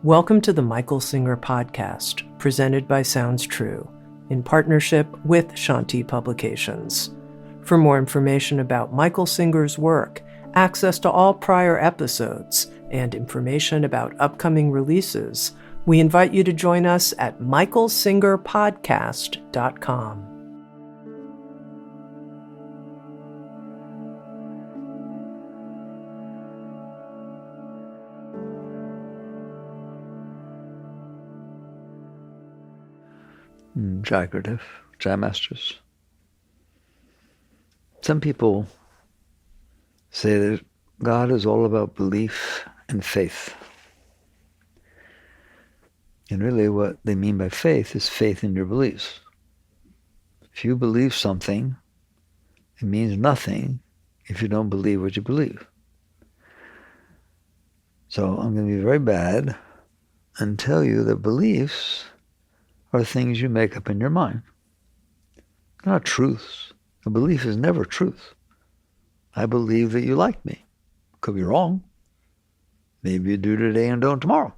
Welcome to the Michael Singer podcast, presented by Sounds True, in partnership with Shakti Publications. For more information about Michael Singer's work, access to all prior episodes, and information about upcoming releases, we invite you to join us at michaelsingerpodcast.com. Jagradav, Jai Masters. Some people say that God is all about belief and faith. And really what they mean by faith is faith in your beliefs. If you believe something, it means nothing if you don't believe what you believe. So I'm going to be very bad and tell you that beliefs are things you make up in your mind. They're not truths. A belief is never truth. I believe that you like me. Could be wrong. Maybe you do today and don't tomorrow.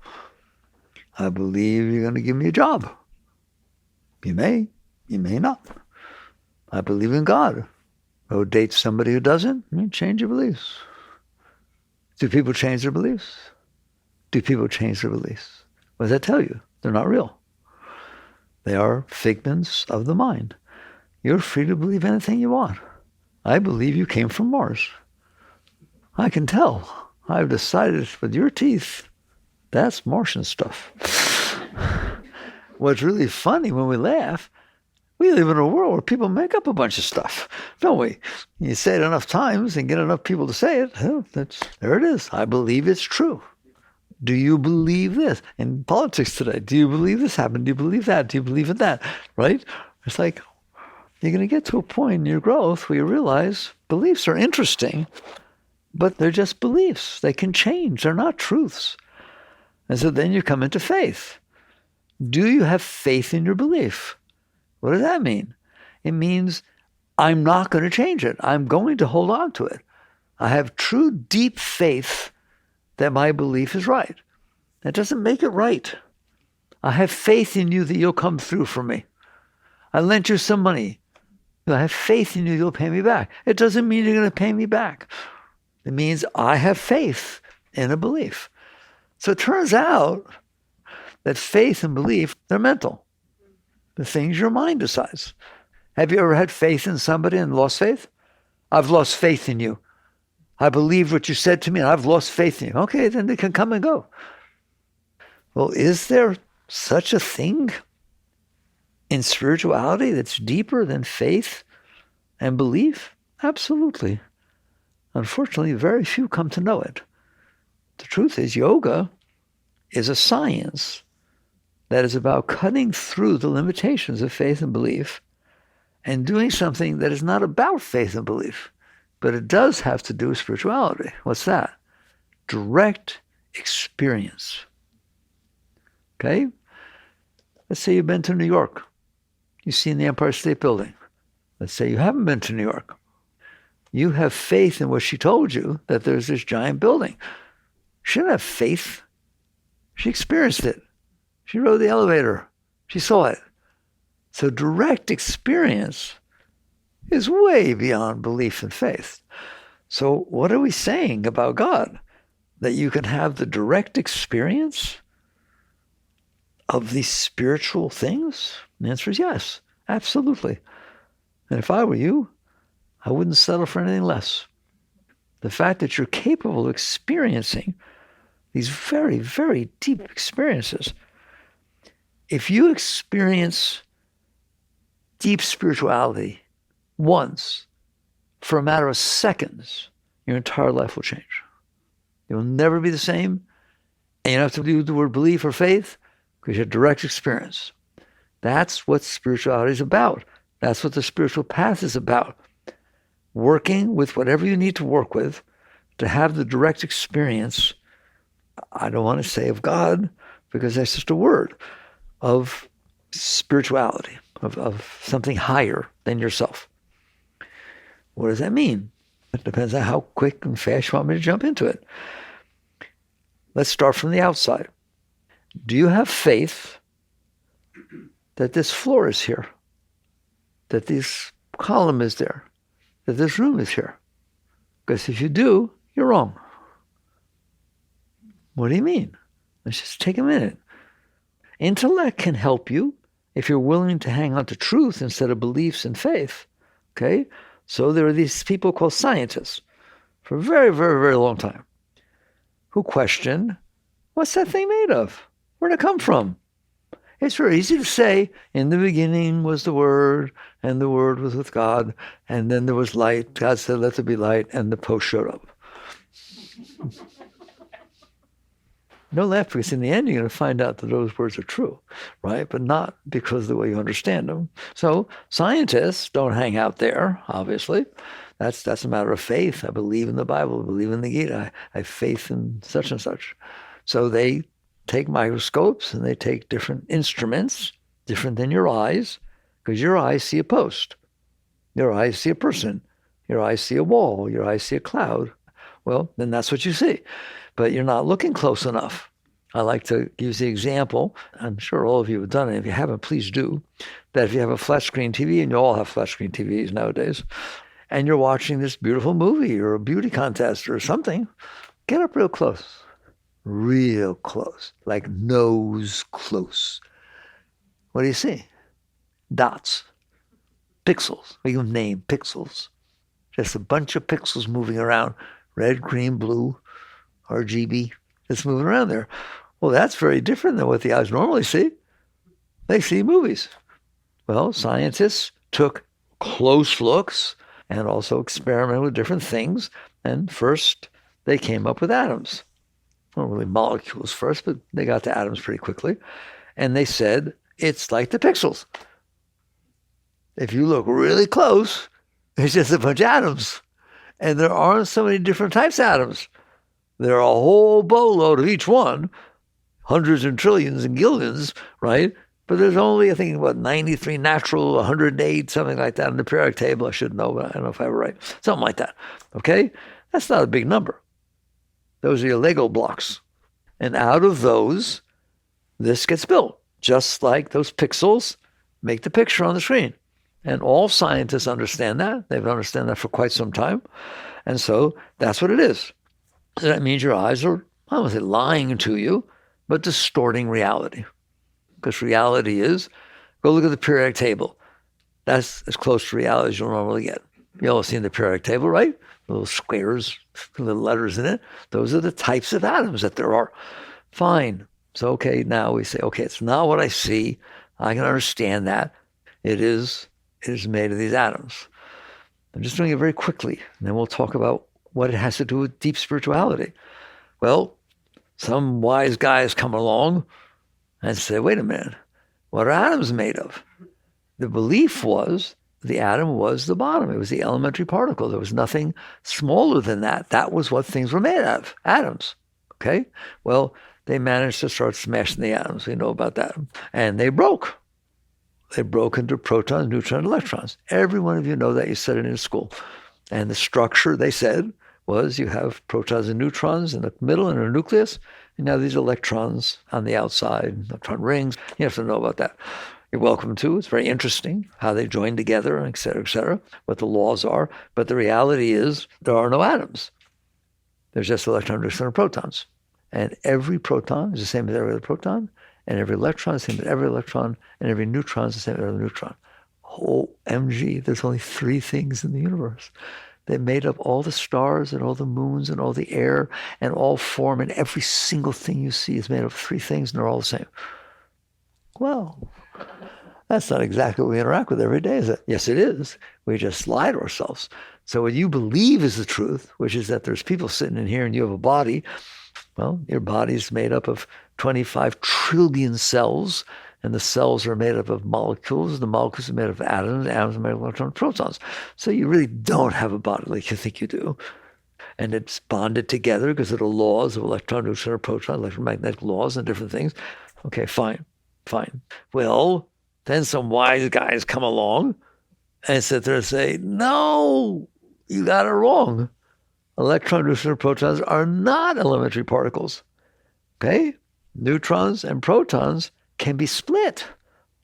I believe you're going to give me a job. You may not. I believe in God. Go date somebody who doesn't, change your beliefs. Do people change their beliefs? Do people change their beliefs? What does that tell you? They're not real. They are figments of the mind. You're free to believe anything you want. I believe you came from Mars. I can tell. I've decided with your teeth, that's Martian stuff. What's really funny when we laugh, we live in a world where people make up a bunch of stuff, don't we? You say it enough times and get enough people to say it, there it is. I believe it's true. Do you believe this? In politics today, do you believe this happened? Do you believe that? Do you believe in that? Right? It's like you're going to get to a point in your growth where you realize beliefs are interesting, but they're just beliefs. They can change. They're not truths. And so then you come into faith. Do you have faith in your belief? What does that mean? It means I'm not going to change it. I'm going to hold on to it. I have true, deep faith that my belief is right. That doesn't make it right. I have faith in you that you'll come through for me. I lent you some money. I have faith in you you'll pay me back. It doesn't mean you're going to pay me back. It means I have faith in a belief. So it turns out that faith and belief, they're mental. The things your mind decides. Have you ever had faith in somebody and lost faith? I've lost faith in you. I believed what you said to me, and I've lost faith in you. Okay, then they can come and go. Well, is there such a thing in spirituality that's deeper than faith and belief? Absolutely. Unfortunately, very few come to know it. The truth is, yoga is a science that is about cutting through the limitations of faith and belief and doing something that is not about faith and belief. But it does have to do with spirituality. What's that? Direct experience. Okay? Let's say you've been to New York. You've seen the Empire State Building. Let's say you haven't been to New York. You have faith in what she told you, that there's this giant building. She didn't have faith. She experienced it. She rode the elevator. She saw it. So direct experience is way beyond belief and faith. So what are we saying about God? That you can have the direct experience of these spiritual things? And the answer is yes, absolutely. And if I were you, I wouldn't settle for anything less. The fact that you're capable of experiencing these very, very deep experiences. If you experience deep spirituality once, for a matter of seconds, your entire life will change. It will never be the same. And you don't have to do the word belief or faith because you have direct experience. That's what spirituality is about. That's what the spiritual path is about. Working with whatever you need to work with to have the direct experience, I don't want to say of God, because that's just a word, of spirituality, of something higher than yourself. What does that mean? It depends on how quick and fast you want me to jump into it. Let's start from the outside. do you have faith that this floor is here? That this column is there? That this room is here? Because if you do, you're wrong. What do you mean? Let's just take a minute. Intellect can help you if you're willing to hang on to truth instead of beliefs and faith. Okay? So there are these people called scientists for a very, very, very long time who question, what's that thing made of? Where'd it come from? It's very easy to say, in the beginning was the Word, and the Word was with God, and then there was light. God said, let there be light, and the post showed up. Don't laugh, because in the end, you're going to find out that those words are true, right? But not because of the way you understand them. So scientists don't hang out there, obviously. That's a matter of faith. I believe in the Bible. I believe in the Gita. I have faith in such and such. So they take microscopes and they take different instruments, different than your eyes, because your eyes see a post. Your eyes see a person. Your eyes see a wall. Your eyes see a cloud. Well, then that's what you see. But you're not looking close enough. I like to use the example, I'm sure all of you have done it. If you haven't, please do, that if you have a flat screen TV, and you all have flat screen TVs nowadays, and you're watching this beautiful movie or a beauty contest or something, get up real close. Real close, like nose close. What do you see? Dots, pixels. We can name pixels. Just a bunch of pixels moving around, red, green, blue, RGB. It's moving around there. Well, that's very different than what the eyes normally see. They see movies. Well, scientists took close looks and also experimented with different things. And first, they came up with atoms. Well, really molecules first, but they got to atoms pretty quickly. And they said, it's like the pixels. If you look really close, it's just a bunch of atoms. And there aren't so many different types of atoms. There are a whole boatload of each one, hundreds and trillions and gillions, right? But there's only, I think, 93 natural, 108, something like that in the periodic table. I should know, but I don't know if I have it right. Something like that, okay? That's not a big number. Those are your Lego blocks. And out of those, this gets built, just like those pixels make the picture on the screen. And all scientists understand that. They've understood that for quite some time. And so that's what it is. So that means your eyes are, I don't want to say lying to you, but distorting reality. Because reality is, go look at the periodic table. That's as close to reality as you'll normally get. You all seen the periodic table, right? Little squares, little letters in it. Those are the types of atoms that there are. Fine. So, okay, now we say, okay, it's not what I see. I can understand that. It is made of these atoms. I'm just doing it very quickly, and then we'll talk about what it has to do with deep spirituality. Well, some wise guys come along and say, wait a minute, what are atoms made of? The belief was the atom was the bottom. It was the elementary particle. There was nothing smaller than that. That was what things were made of, atoms. Okay? Well, they managed to start smashing the atoms. We know about that. And they broke. They broke into protons, neutrons, electrons. Every one of you know that. You said it in school. And the structure, they said, was you have protons and neutrons in the middle and a nucleus. And now these electrons on the outside, electron rings. You have to know about that. You're welcome to. It's very interesting how they join together, et cetera, what the laws are. But the reality is there are no atoms. There's just electrons, neutrons, and protons. And every proton is the same as every other proton. And every electron is the same as every electron. And every neutron is the same as every neutron. OMG, there's only 3 things in the universe. They made up all the stars and all the moons and all the air and all form. And every single thing you see is made up of 3 things, and they're all the same. Well, that's not exactly what we interact with every day, is it? Yes, it is. We just lie to ourselves. So what you believe is the truth, which is that there's people sitting in here and you have a body. Well, your body's made up of 25 trillion cells, and the cells are made up of molecules. The molecules are made up of atoms. Atoms are made of electrons and protons. So you really don't have a body like you think you do. And it's bonded together because of the laws of electron, neutron, or proton, electromagnetic laws and different things. Okay, fine. Well, then some wise guys come along and sit there and say, no, you got it wrong. Electron, neutron, and protons are not elementary particles. Okay? neutrons and protons can be split.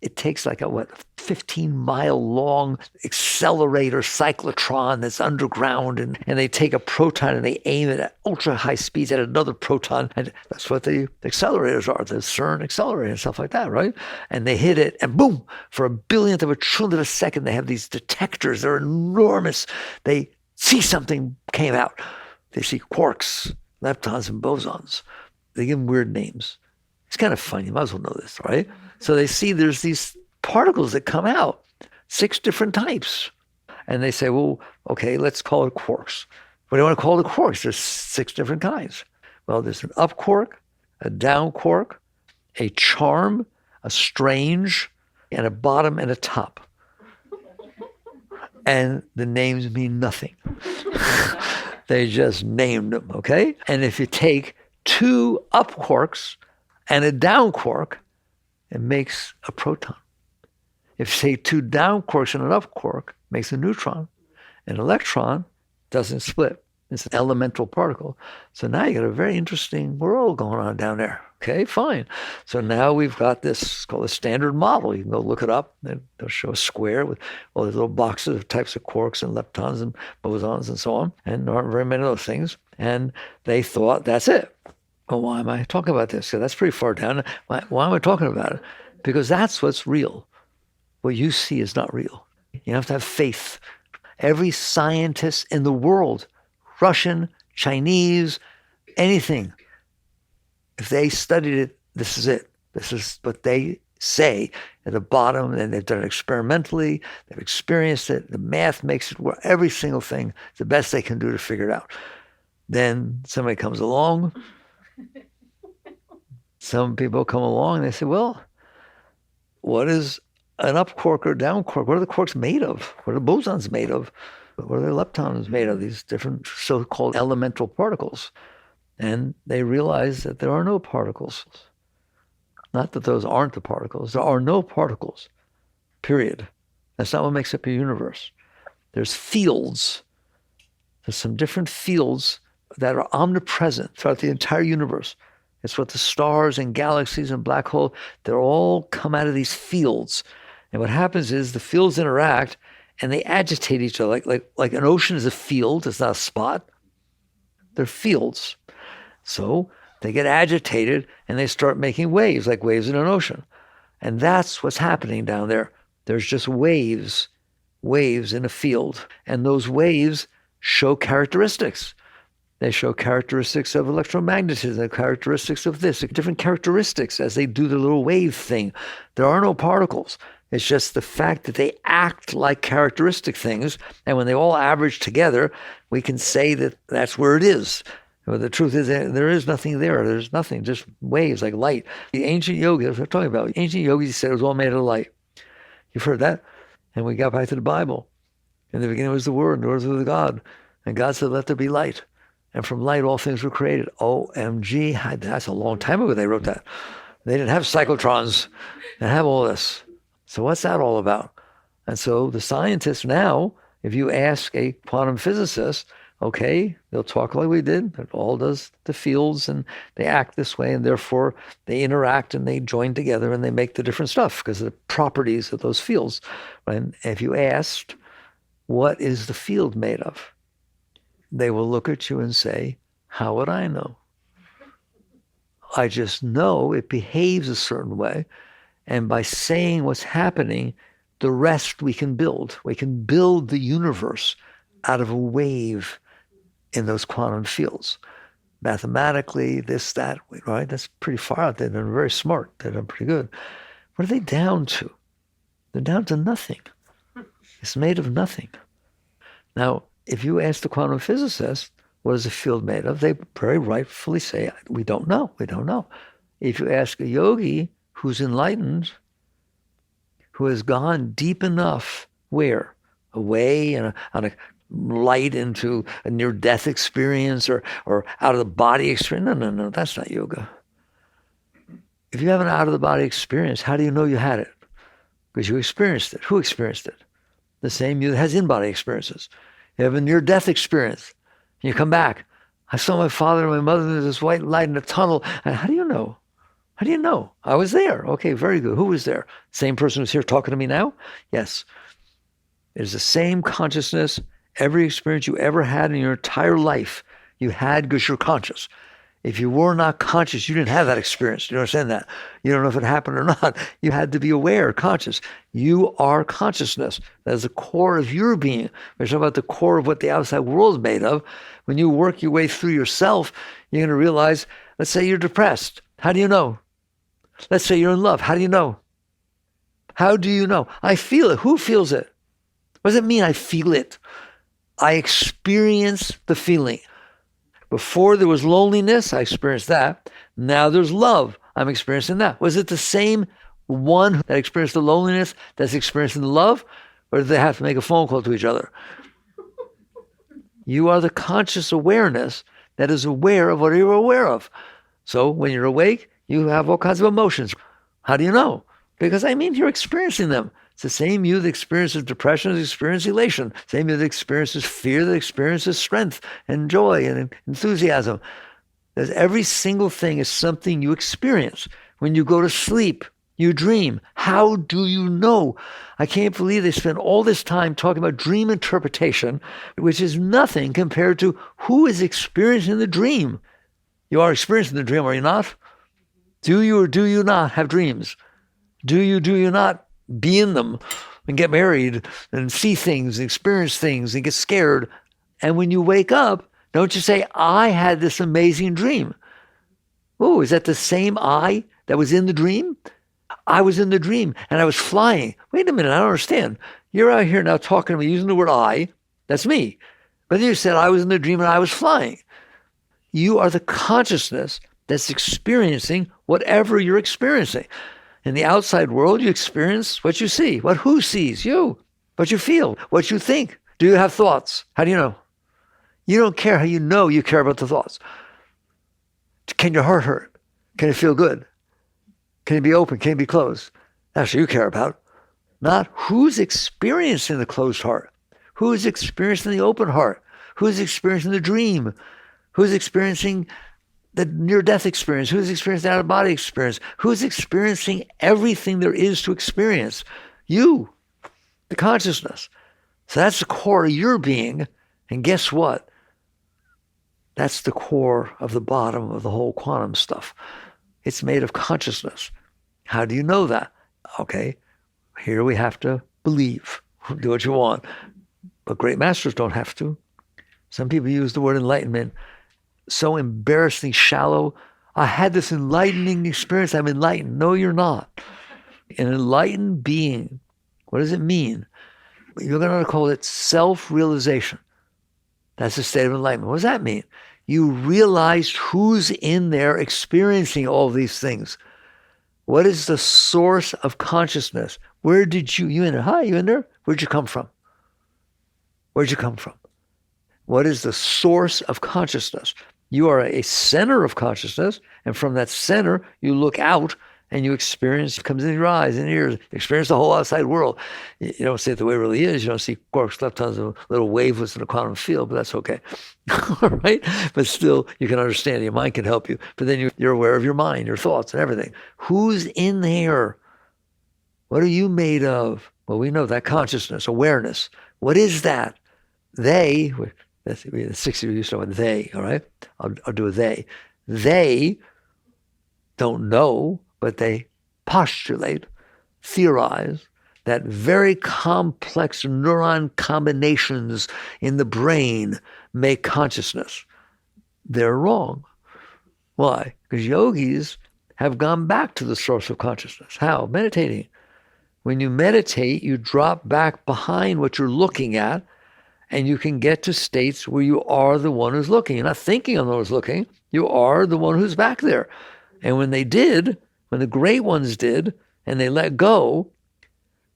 It takes like a 15-mile long accelerator cyclotron that's underground, and they take a proton and they aim it at ultra high speeds at another proton, and that's what the accelerators are, the CERN accelerator and stuff like that, right? And they hit it, and boom, for a billionth of a trillionth of a second, they have these detectors. They're enormous. They see something came out. They see quarks, leptons, and bosons. They give them weird names. It's kind of fun. You might as well know this, right? So they see there's these particles that come out, 6 different types. And they say, well, okay, let's call it quarks. What do you want to call the quarks? There's 6 different kinds. Well, there's an up quark, a down quark, a charm, a strange, and a bottom and a top. And the names mean nothing. They just named them, okay? And if you take 2 up quarks and a down quark, it makes a proton. If, say, 2 down quarks and an up quark, makes a neutron. An electron doesn't split. It's an elemental particle. So now you got a very interesting world going on down there. Okay, fine. So now we've got this called a standard model. You can go look it up. They'll show a square with all these little boxes of types of quarks and leptons and bosons and so on. And there aren't very many of those things. And they thought, that's it. Well, why am I talking about this? So that's pretty far down. Why am I talking about it? Because that's what's real. What you see is not real. You have to have faith. Every scientist in the world, Russian, Chinese, anything, if they studied it, this is it. This is what they say at the bottom, and they've done it experimentally, they've experienced it, the math makes it work, every single thing, the best they can do to figure it out. Then somebody comes along, some people come along and they say, well, what is an up quark or down quark? What are the quarks made of? What are the bosons made of? What are the leptons made of? These different so-called elemental particles. And they realize that there are no particles. Not that those aren't the particles. There are no particles, period. That's not what makes up a universe. There's fields. There's some different fields that are omnipresent throughout the entire universe. It's what the stars and galaxies and black hole, they're all come out of these fields. And what happens is the fields interact and they agitate each other. Like an ocean is a field, it's not a spot. They're fields. So they get agitated and they start making waves, like waves in an ocean. And that's what's happening down there. There's just waves in a field. And those waves show characteristics. They show characteristics of electromagnetism, characteristics of this, different characteristics as they do the little wave thing. There are no particles. It's just the fact that they act like characteristic things. And when they all average together, we can say that that's where it is. But the truth is there is nothing there. There's nothing, just waves like light. The ancient yogis, that's what I'm talking about. Ancient yogis said it was all made of light. You've heard that? And we got back to the Bible. In the beginning was the Word, and the Word was with God. And God said, let there be light. And from light, all things were created. OMG, that's a long time ago they wrote that. They didn't have cyclotrons. They didn't have all this. So what's that all about? And so the scientists now, if you ask a quantum physicist, okay, they'll talk like we did. It all does the fields, and they act this way, and therefore they interact and they join together and they make the different stuff because of the properties of those fields. And if you asked, what is the field made of? They will look at you and say, how would I know? I just know it behaves a certain way. And by saying what's happening, the rest we can build. We can build the universe out of a wave in those quantum fields. Mathematically, this, that, right? That's pretty far out there. They're very smart. They're done pretty good. What are they down to? They're down to nothing. It's made of nothing. Now, if you ask the quantum physicist, what is a field made of? They very rightfully say, we don't know. We don't know. If you ask a yogi who's enlightened, who has gone deep enough, where? Away on a light into a near-death experience or out-of-the-body experience? No, that's not yoga. If you have an out-of-the-body experience, how do you know you had it? Because you experienced it. Who experienced it? The same you that has in-body experiences. You have a near-death experience. You come back. I saw my father and my mother in this white light in a tunnel. And how do you know? How do you know? I was there. Okay, very good. Who was there? Same person who's here talking to me now? Yes. It's the same consciousness. Every experience you ever had in your entire life, you had because you're conscious. If you were not conscious, you didn't have that experience. Do you understand that? You don't know if it happened or not. You had to be aware, conscious. You are consciousness. That is the core of your being. We're talking about the core of what the outside world is made of. When you work your way through yourself, you're going to realize, let's say you're depressed. How do you know? Let's say you're in love. How do you know? How do you know? I feel it. Who feels it? What does it mean I feel it? I experience the feeling. Before there was loneliness, I experienced that. Now there's love. I'm experiencing that. Was it the same one that experienced the loneliness that's experiencing the love? Or did they have to make a phone call to each other? You are the conscious awareness that is aware of what you're aware of. So when you're awake, you have all kinds of emotions. How do you know? Because you're experiencing them. It's the same you that experiences depression as experiences elation. Same you that experiences fear that experiences strength and joy and enthusiasm. There's every single thing is something you experience. When you go to sleep, you dream. How do you know? I can't believe they spend all this time talking about dream interpretation, which is nothing compared to who is experiencing the dream. You are experiencing the dream, are you not? Do you or do you not have dreams? Do you not be in them and get married and see things and experience things and get scared? And when you wake up, don't you say, I had this amazing dream? Oh, is that the same I that was in the dream? I was in the dream and I was flying. Wait a minute, I don't understand. You're out here now talking to me using the word I. That's me. But you said I was in the dream and I was flying. You are the consciousness that's experiencing whatever you're experiencing. In the outside world, you experience what you see. Who sees? You. What you feel. What you think. Do you have thoughts? How do you know? You don't care how you know you care about the thoughts. Can your heart hurt? Can it feel good? Can it be open? Can it be closed? That's what you care about. Not who's experiencing the closed heart. Who's experiencing the open heart? Who's experiencing the dream? Who's experiencing the near-death experience? Who's experiencing the out-of-body experience? Who's experiencing everything there is to experience? You, the consciousness. So that's the core of your being. And guess what? That's the core of the bottom of the whole quantum stuff. It's made of consciousness. How do you know that? Okay, here we have to believe. Do what you want. But great masters don't have to. Some people use the word enlightenment so embarrassingly shallow. I had this enlightening experience. I'm enlightened. No, you're not. An enlightened being, what does it mean? You're going to call it self-realization. That's the state of enlightenment. What does that mean? You realized who's in there experiencing all these things. What is the source of consciousness? Where did you in there? Hi, you in there? Where'd you come from? Where'd you come from? What is the source of consciousness? You are a center of consciousness, and from that center, you look out and you experience, it comes in your eyes and ears, experience the whole outside world. You don't see it the way it really is. You don't see quarks, leptons, and little wavelets in a quantum field, but that's okay. All right? But still, you can understand. Your mind can help you. But then you're aware of your mind, your thoughts, and everything. Who's in there? What are you made of? Well, we know that consciousness, awareness. What is that? They, that's the 60 used to with they, all right? I'll do a they. They don't know, but they postulate, theorize that very complex neuron combinations in the brain make consciousness. They're wrong. Why? Because yogis have gone back to the source of consciousness. How? Meditating. When you meditate, you drop back behind what you're looking at, and you can get to states where you are the one who's looking. You're not thinking on who's looking. You are the one who's back there. And when they did, when the great ones did, and they let go,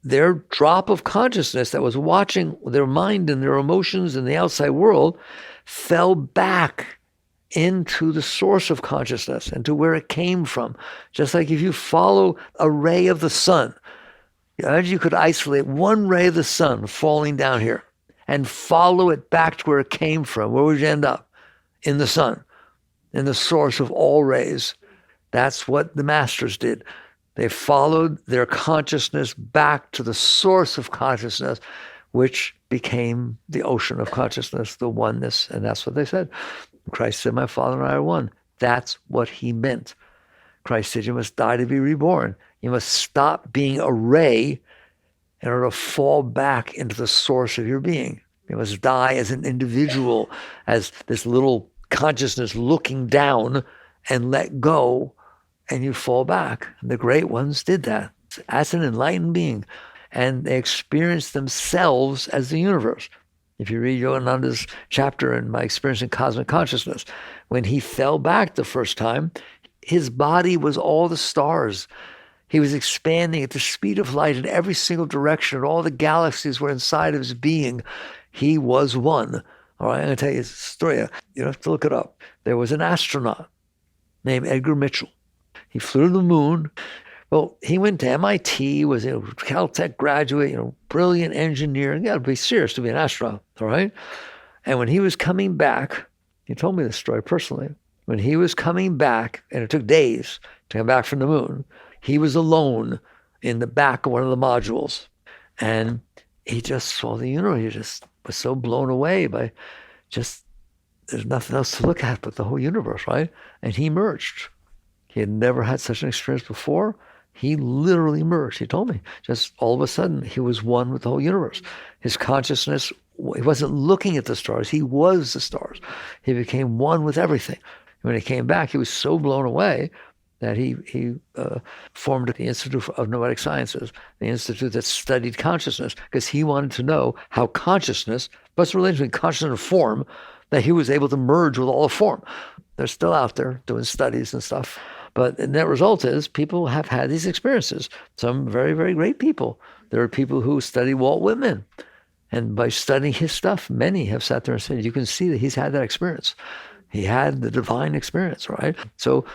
their drop of consciousness that was watching their mind and their emotions in the outside world fell back into the source of consciousness and to where it came from. Just like if you follow a ray of the sun, imagine you could isolate one ray of the sun falling down here and follow it back to where it came from. Where would you end up? In the sun, in the source of all rays. That's what the masters did. They followed their consciousness back to the source of consciousness, which became the ocean of consciousness, the oneness. And that's what they said. Christ said, my Father and I are one. That's what he meant. Christ said, you must die to be reborn. You must stop being a ray in order to fall back into the source of your being. You must die as an individual, as this little consciousness looking down, and let go, and you fall back. And the great ones did that as an enlightened being, and they experienced themselves as the universe. If you read Yogananda's chapter in My Experience in Cosmic Consciousness, when he fell back the first time, his body was all the stars. He was expanding at the speed of light in every single direction, and all the galaxies were inside of his being. He was one. All right, I'm going to tell you a story. You have to look it up. There was an astronaut named Edgar Mitchell. He flew to the moon. Well, he went to MIT, was a Caltech graduate, brilliant engineer. You got to be serious to be an astronaut, all right? And when he was coming back, he told me this story personally. When he was coming back, and it took days to come back from the moon, he was alone in the back of one of the modules. And he just saw the universe. He just was so blown away by just, there's nothing else to look at but the whole universe, right? And he merged. He had never had such an experience before. He literally merged. He told me, just all of a sudden, he was one with the whole universe. His consciousness, he wasn't looking at the stars. He was the stars. He became one with everything. When he came back, he was so blown away that he formed the Institute of Noetic Sciences, the institute that studied consciousness, because he wanted to know how consciousness, what's the relation between consciousness and form, that he was able to merge with all of form. They're still out there doing studies and stuff. But the net result is people have had these experiences. Some very, very great people. There are people who study Walt Whitman. And by studying his stuff, many have sat there and said, you can see that he's had that experience. He had the divine experience, right? So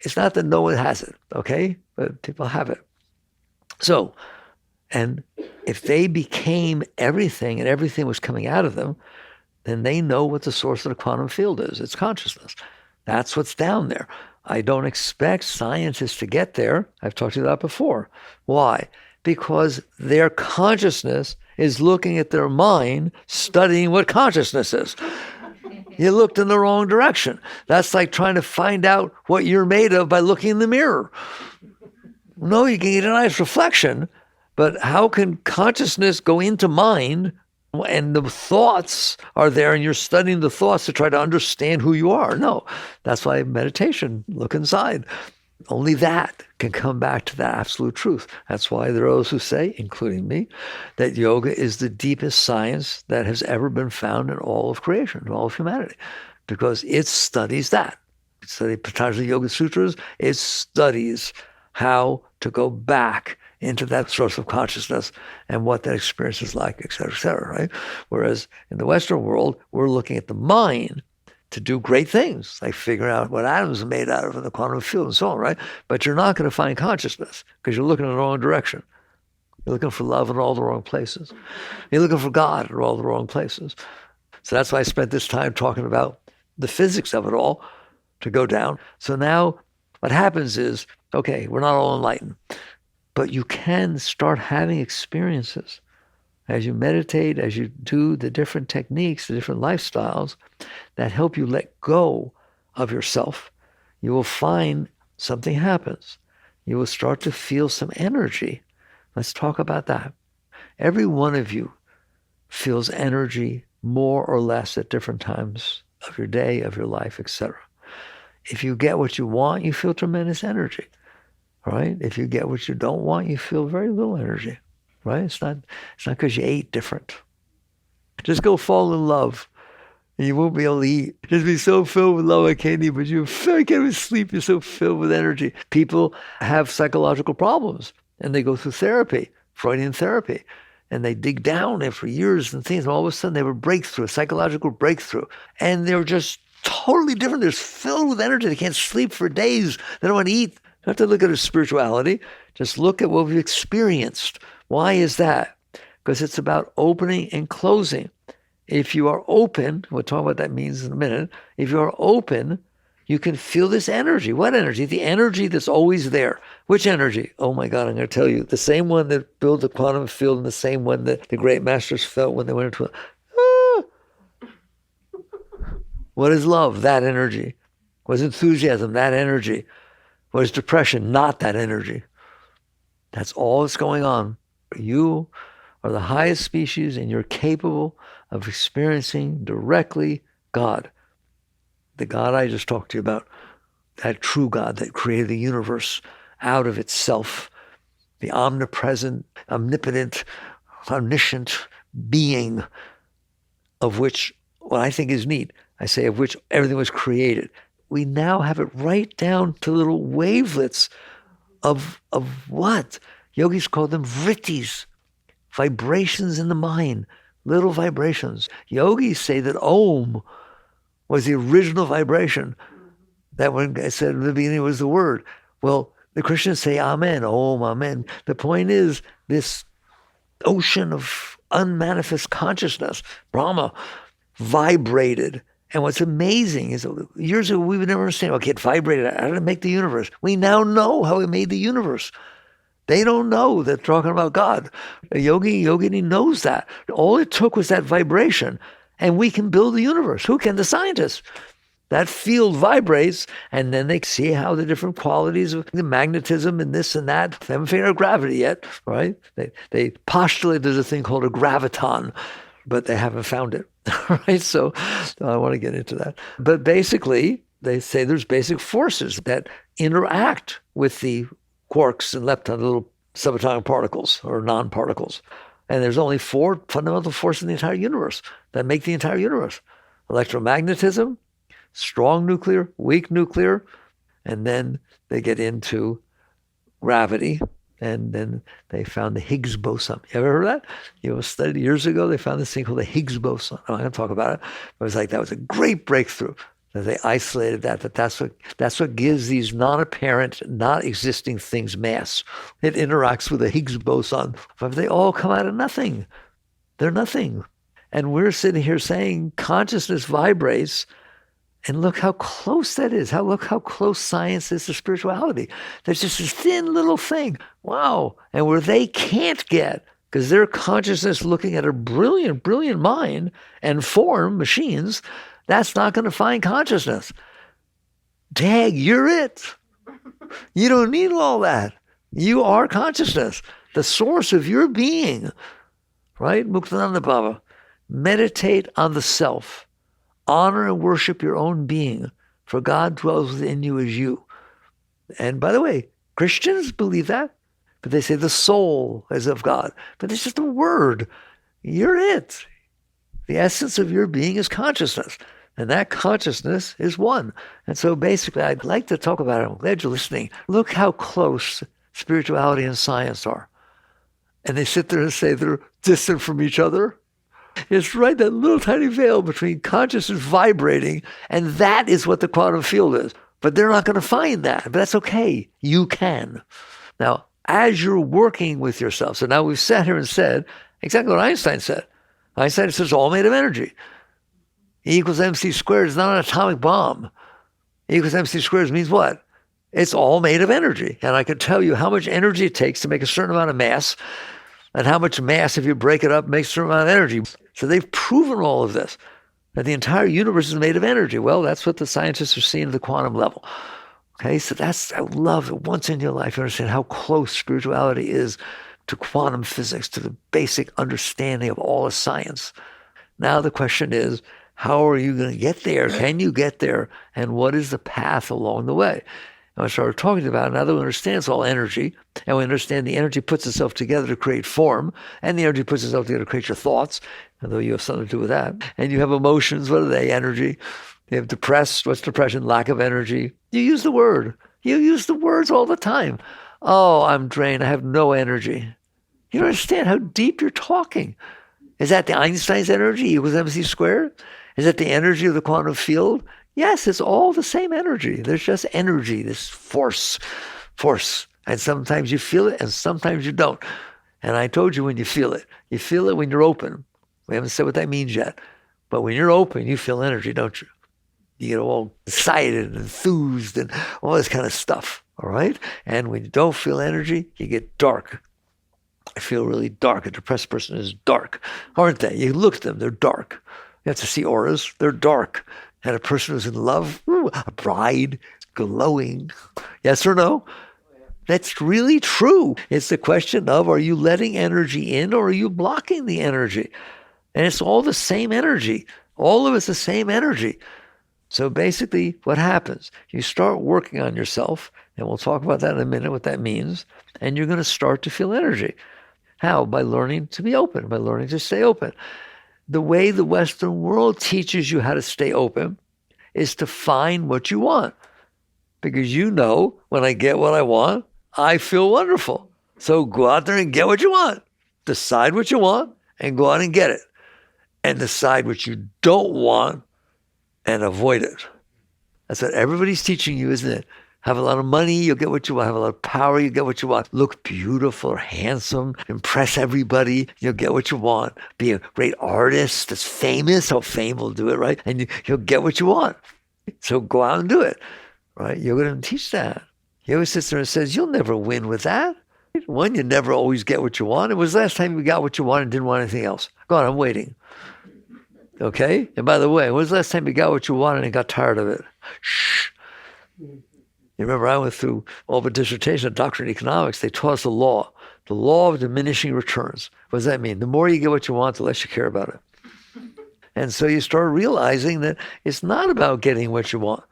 it's not that no one has it, okay? But people have it. So, and if they became everything and everything was coming out of them, then they know what the source of the quantum field is. It's consciousness. That's what's down there. I don't expect scientists to get there. I've talked to you about that before. Why? Because their consciousness is looking at their mind, studying what consciousness is. You looked in the wrong direction. That's like trying to find out what you're made of by looking in the mirror. No, you can get a nice reflection, but how can consciousness go into mind and the thoughts are there and you're studying the thoughts to try to understand who you are? No, that's why meditation, look inside. Only that can come back to that absolute truth. That's why there are those who say, including me, that yoga is the deepest science that has ever been found in all of creation, in all of humanity, because it studies that. It studies Patanjali Yoga Sutras. It studies how to go back into that source of consciousness and what that experience is like, et cetera, right? Whereas in the Western world, we're looking at the mind to do great things, like figure out what atoms are made out of in the quantum field and so on, right? But you're not going to find consciousness because you're looking in the wrong direction. You're looking for love in all the wrong places. You're looking for God in all the wrong places. So that's why I spent this time talking about the physics of it all to go down. So now what happens is, okay, we're not all enlightened, but you can start having experiences as you meditate, as you do the different techniques, the different lifestyles that help you let go of yourself. You will find something happens. You will start to feel some energy. Let's talk about that. Every one of you feels energy more or less at different times of your day, of your life, etc. If you get what you want, you feel tremendous energy. All right? If you get what you don't want, you feel very little energy. Right? It's not because you ate different. Just go fall in love. And you won't be able to eat. Just be so filled with love, I can't eat, but you can't even sleep. You're so filled with energy. People have psychological problems and they go through therapy, Freudian therapy, and they dig down there for years and things. And all of a sudden they have a breakthrough, a psychological breakthrough. And they're just totally different. They're filled with energy. They can't sleep for days. They don't want to eat. You don't have to look at their spirituality. Just look at what we've experienced. Why is that? Because it's about opening and closing. If you are open, we'll talk about what that means in a minute. If you are open, You can feel this energy. What energy? The energy that's always there. Which energy? Oh my God, I'm going to tell you. The same one that built the quantum field and the same one that the great masters felt when they went into it. What is love? That energy. What is enthusiasm? That energy. What is depression? Not that energy. That's all that's going on. You are the highest species and you're capable of experiencing directly God. The God I just talked to you about, that true God that created the universe out of itself, the omnipresent, omnipotent, omniscient being of which, what I think is neat, I say of which everything was created. We now have it right down to little wavelets of what? Yogis call them vrittis, vibrations in the mind, little vibrations. Yogis say that Om was the original vibration. That when I said in the beginning was the word. Well, the Christians say Amen, Om, Amen. The point is this ocean of unmanifest consciousness, Brahma, vibrated. And what's amazing is years ago we would never understand, okay, it vibrated. How did it make the universe? We now know how it made the universe. They don't know. They're talking about God. A yogini knows that. All it took was that vibration, and we can build the universe. Who can? The scientists. That field vibrates, and then they see how the different qualities of the magnetism and this and that. They haven't figured out gravity yet, right? They postulate there's a thing called a graviton, but they haven't found it, right? So I want to get into that. But basically, they say there's basic forces that interact with the quarks and leptons, little subatomic particles or non-particles. And there's only 4 fundamental forces in the entire universe that make the entire universe. Electromagnetism, strong nuclear, weak nuclear, and then they get into gravity, and then they found the Higgs boson. You ever heard of that? You know, studied years ago, they found this thing called the Higgs boson. I'm not going to talk about it. It was like, that was a great breakthrough. That they isolated that, but that's what gives these non-apparent, not existing things mass. It interacts with the Higgs boson, but they all come out of nothing. They're nothing. And we're sitting here saying consciousness vibrates, and look how close that is. Look how close science is to spirituality. There's just this thin little thing. Wow. And where they can't get, because their consciousness looking at a brilliant, brilliant mind and form machines, that's not going to find consciousness. Dag, you're it. You don't need all that. You are consciousness, the source of your being, right? Muktananda Baba. Meditate on the self. Honor and worship your own being, for God dwells within you as you. And by the way, Christians believe that, but they say the soul is of God. But it's just a word. You're it. The essence of your being is consciousness, and that consciousness is one. And so basically, I'd like to talk about it. I'm glad you're listening. Look how close spirituality and science are. And they sit there and say they're distant from each other. It's right, that little tiny veil between consciousness vibrating, and that is what the quantum field is. But they're not going to find that. But that's okay. You can. Now, as you're working with yourself, so now we've sat here and said exactly what Einstein said. Einstein says it's all made of energy. E equals mc squared is not an atomic bomb. E equals mc squared means what? It's all made of energy. And I can tell you how much energy it takes to make a certain amount of mass, and how much mass, if you break it up, makes a certain amount of energy. So they've proven all of this, that the entire universe is made of energy. Well, that's what the scientists are seeing at the quantum level. Okay, so I would love it once in your life you understand how close spirituality is to quantum physics, to the basic understanding of all of science. Now the question is, how are you going to get there? Can you get there? And what is the path along the way? And I started talking about it. Now that we understand it's all energy, and we understand the energy puts itself together to create form, and the energy puts itself together to create your thoughts, although you have something to do with that. And you have emotions. What are they? Energy. You have depressed. What's depression? Lack of energy. You use the word. You use the words all the time. Oh, I'm drained. I have no energy. You don't understand how deep you're talking. Is that the Einstein's energy equals mc squared? Is that the energy of the quantum field? Yes, it's all the same energy. There's just energy, this force. And sometimes you feel it and sometimes you don't. And I told you when you feel it when you're open. We haven't said what that means yet. But when you're open, you feel energy, don't you? You get all excited and enthused and all this kind of stuff, all right? And when you don't feel energy, you get dark. I feel really dark. A depressed person is dark, aren't they? You look at them, they're dark. You have to see auras, they're dark. And a person who's in love, a bride, glowing. Yes or no? That's really true. It's the question of, are you letting energy in or are you blocking the energy? And it's all the same energy. All of it's the same energy. So basically what happens, you start working on yourself, and we'll talk about that in a minute, what that means, and you're going to start to feel energy. How? By learning to be open, by learning to stay open. The way the Western world teaches you how to stay open is to find what you want. Because you know, when I get what I want, I feel wonderful. So go out there and get what you want. Decide what you want and go out and get it. And decide what you don't want and avoid it. That's what everybody's teaching you, isn't it? Have a lot of money, you'll get what you want. Have a lot of power, you get what you want. Look beautiful or handsome, impress everybody, you'll get what you want. Be a great artist that's famous, so fame will do it, right? And you'll get what you want. So go out and do it, right? You're going to teach that. Yoga sits there and says, you'll never win with that. One, you never always get what you want. It was the last time you got what you wanted and didn't want anything else. Go on, I'm waiting. Okay? And by the way, when was the last time you got what you wanted and got tired of it? Shh. You remember I went through all the dissertation, a doctorate in economics. They taught us the law of diminishing returns. What does that mean? The more you get what you want, the less you care about it. And so you start realizing that it's not about getting what you want.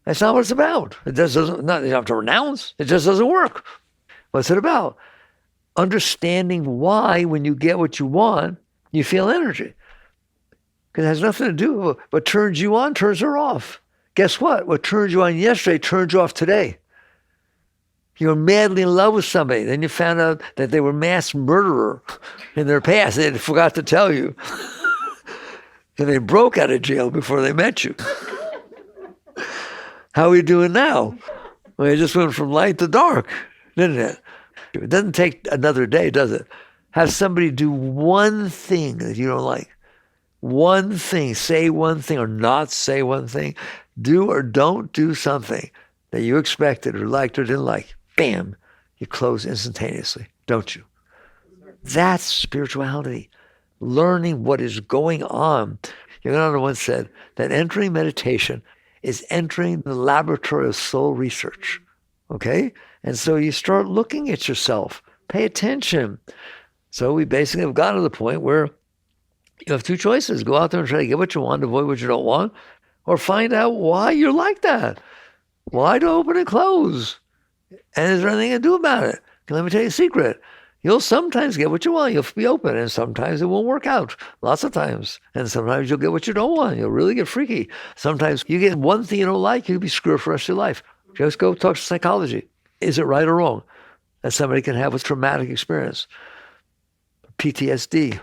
That's not what it's about. It just doesn't, you don't have to renounce. It just doesn't work. What's it about? Understanding why, when you get what you want, you feel energy. Because it has nothing to do with what turns you on, turns her off. Guess what? What turned you on yesterday turns you off today. You were madly in love with somebody. Then you found out that they were mass murderer in their past. They forgot to tell you. And they broke out of jail before they met you. How are we doing now? Well, it just went from light to dark, didn't it? It doesn't take another day, does it? Have somebody do one thing that you don't like. One thing, say one thing or not say one thing. Do or don't do something that you expected or liked or didn't like. Bam, you close instantaneously, don't you? That's spirituality. Learning what is going on. Yogananda once said that entering meditation is entering the laboratory of soul research. Okay? And so you start looking at yourself. Pay attention. So we basically have gotten to the point where you have two choices. Go out there and try to get what you want, avoid what you don't want, or find out why you're like that. Why do open and close? And is there anything to do about it? Let me tell you a secret. You'll sometimes get what you want. You'll be open, and sometimes it won't work out. Lots of times. And sometimes you'll get what you don't want. You'll really get freaky. Sometimes you get one thing you don't like, you'll be screwed for the rest of your life. Just go talk to psychology. Is it right or wrong that somebody can have a traumatic experience? PTSD.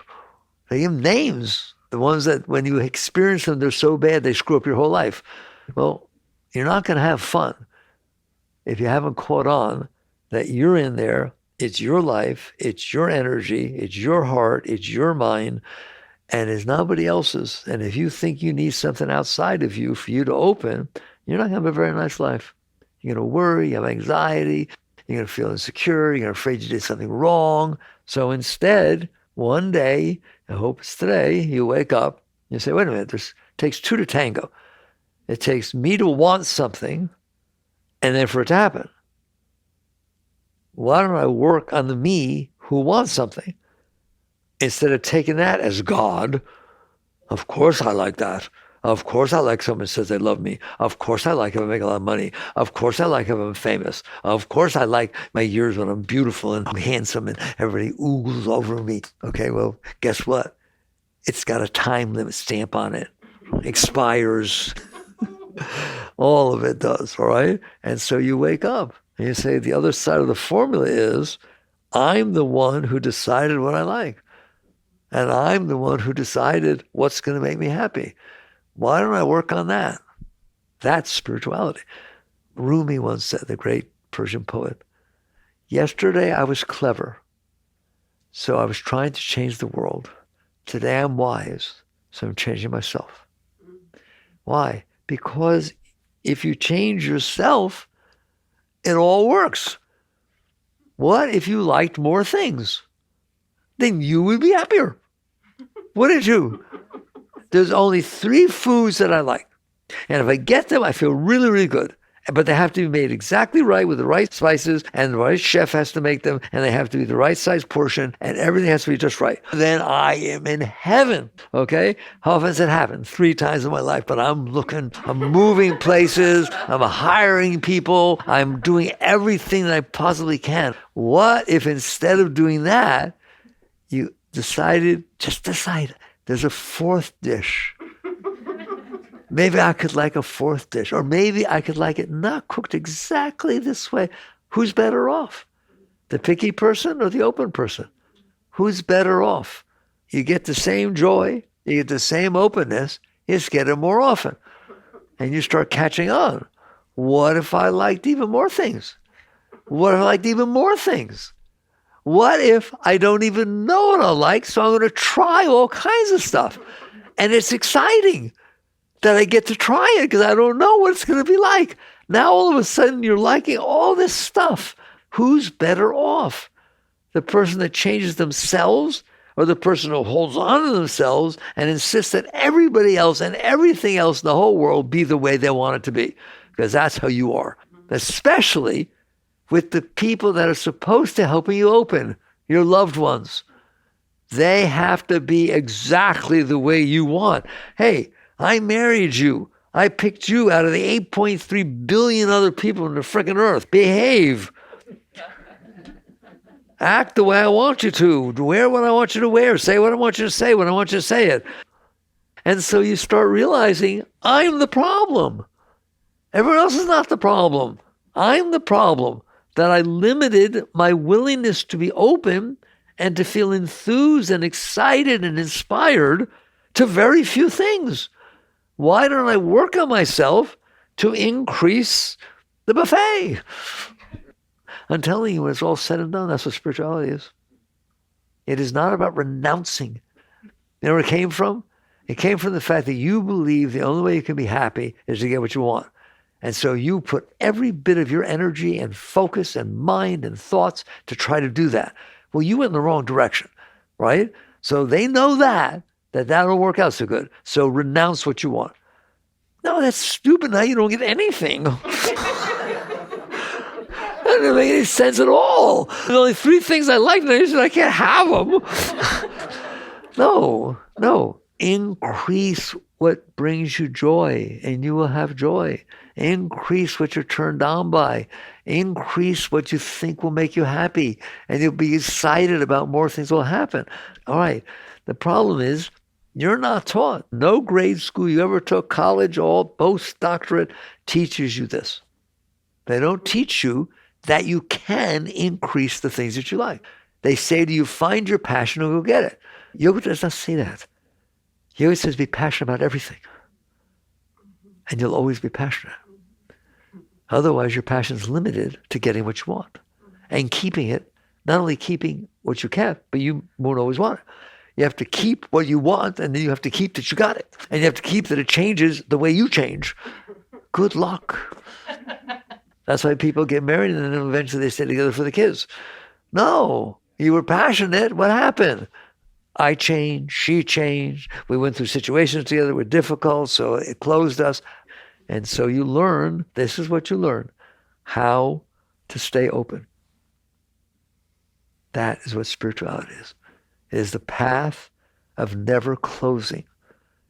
They give names. The ones that when you experience them, they're so bad, they screw up your whole life. Well, you're not going to have fun if you haven't caught on that you're in there. It's your life. It's your energy. It's your heart. It's your mind. And it's nobody else's. And if you think you need something outside of you for you to open, you're not going to have a very nice life. You're going to worry. You have anxiety. You're going to feel insecure. You're afraid you did something wrong. So instead, one day, I hope it's today, you wake up, you say, wait a minute, it takes two to tango. It takes me to want something and then for it to happen. Why don't I work on the me who wants something instead of taking that as God? Of course I like that. Of course I like someone who says they love me. Of course I like if I make a lot of money. Of course I like if I'm famous. Of course I like my years when I'm beautiful and I'm handsome and everybody oogles over me. Okay, well, guess what? It's got a time limit stamp on it. Expires. All of it does, all right? And so you wake up and you say the other side of the formula is I'm the one who decided what I like. And I'm the one who decided what's going to make me happy. Why don't I work on that? That's spirituality. Rumi once said, the great Persian poet, yesterday I was clever, so I was trying to change the world. Today I'm wise, so I'm changing myself. Why? Because if you change yourself, it all works. What if you liked more things? Then you would be happier. Wouldn't you? There's only 3 foods that I like. And if I get them, I feel really, really good. But they have to be made exactly right with the right spices, and the right chef has to make them, and they have to be the right size portion, and everything has to be just right. Then I am in heaven, okay? How often has it happened? 3 times in my life, but I'm moving places, I'm hiring people, I'm doing everything that I possibly can. What if instead of doing that, you decide, there's a 4th dish. Maybe I could like a 4th dish, or maybe I could like it not cooked exactly this way. Who's better off? The picky person or the open person? Who's better off? You get the same joy, you get the same openness, you just get it more often. And you start catching on. What if I liked even more things? What if I liked even more things? What if I don't even know what I like, so I'm going to try all kinds of stuff? And it's exciting that I get to try it because I don't know what it's going to be like. Now all of a sudden you're liking all this stuff. Who's better off? The person that changes themselves, or the person who holds on to themselves and insists that everybody else and everything else in the whole world be the way they want it to be? Because that's how you are. Especially with the people that are supposed to help you open, your loved ones. They have to be exactly the way you want. Hey, I married you. I picked you out of the 8.3 billion other people on the frickin' earth. Behave. Act the way I want you to. Wear what I want you to wear. Say what I want you to say when I want you to say it. And so you start realizing, I'm the problem. Everyone else is not the problem. I'm the problem. That I limited my willingness to be open and to feel enthused and excited and inspired to very few things. Why don't I work on myself to increase the buffet? I'm telling you, when it's all said and done, that's what spirituality is. It is not about renouncing. You know where it came from? It came from the fact that you believe the only way you can be happy is to get what you want. And so you put every bit of your energy and focus and mind and thoughts to try to do that. Well, you went in the wrong direction, right? So they know that don't work out so good. So renounce what you want. No, that's stupid. Now you don't get anything. That doesn't make any sense at all. There's only 3 things I like, and I can't have them. No. Increase what brings you joy, and you will have joy. Increase what you're turned on by. Increase what you think will make you happy, and you'll be excited about more things will happen. All right. The problem is you're not taught. No grade school you ever took, college, or post doctorate teaches you this. They don't teach you that you can increase the things that you like. They say to you, find your passion and go get it. Yoga does not say that. Yoga says be passionate about everything. And you'll always be passionate. Otherwise, your passion is limited to getting what you want. And keeping it, not only keeping what you can, but you won't always want it. You have to keep what you want, and then you have to keep that you got it. And you have to keep that it changes the way you change. Good luck. That's why people get married and then eventually they stay together for the kids. No, you were passionate. What happened? I changed, she changed. We went through situations together that were difficult, so it closed us. And so you learn, this is what you learn, how to stay open. That is what spirituality is. It is the path of never closing.